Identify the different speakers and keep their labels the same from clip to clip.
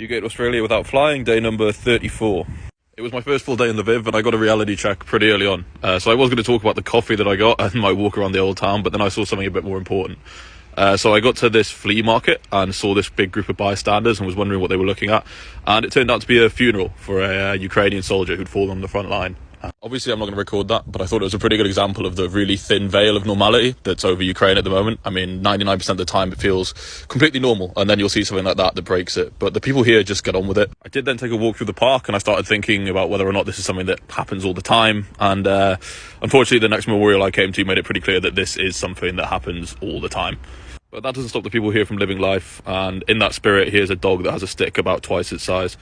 Speaker 1: UK to Australia without flying, day number 34. It was my first full day in Lviv, and I got a reality check pretty early on. So I was going to talk about the coffee that I got and my walk around the old town, but then I saw something a bit more important. So I got to this flea market and saw this big group of bystanders and was wondering what they were looking at. And it turned out to be a funeral for a Ukrainian soldier who'd fallen on the front line. Obviously, I'm not going to record that, but I thought it was a pretty good example of the really thin veil of normality that's over Ukraine at the moment. I mean, 99% of the time it feels completely normal, and then you'll see something like that breaks it. But the people here just get on with it. I did then take a walk through the park, and I started thinking about whether or not this is something that happens all the time. And unfortunately, the next memorial I came to made it pretty clear that this is something that happens all the time. But that doesn't stop the people here from living life, and in that spirit, here's a dog that has a stick about twice its size.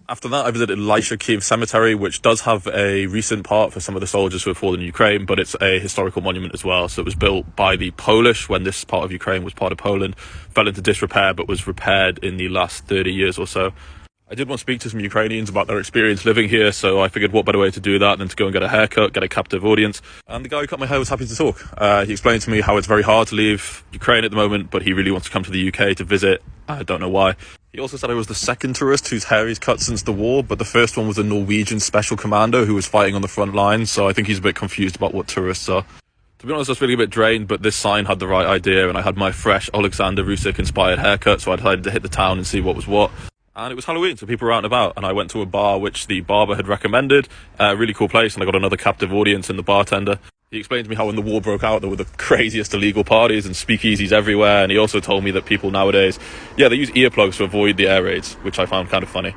Speaker 1: After that, I visited Kyiv Cemetery, which does have a recent part for some of the soldiers who have fallen in Ukraine, but it's a historical monument as well. So it was built by the Polish when this part of Ukraine was part of Poland, fell into disrepair, but was repaired in the last 30 years or so. I did want to speak to some Ukrainians about their experience living here, so I figured what better way to do that than to go and get a haircut, get a captive audience. And the guy who cut my hair was happy to talk. He explained to me how it's very hard to leave Ukraine at the moment, but he really wants to come to the UK to visit. I don't know why. He also said I was the second tourist whose hair he's cut since the war, but the first one was a Norwegian special commando who was fighting on the front line, so I think he's a bit confused about what tourists are. To be honest, I was feeling a bit drained, but this sign had the right idea, and I had my fresh Alexander Rusik-inspired haircut, so I decided to hit the town and see what was what. And it was Halloween, so people were out and about, and I went to a bar which the barber had recommended. A really cool place, and I got another captive audience in the bartender. He explained to me how when the war broke out, there were the craziest illegal parties and speakeasies everywhere, and he also told me that people nowadays, they use earplugs to avoid the air raids, which I found kind of funny.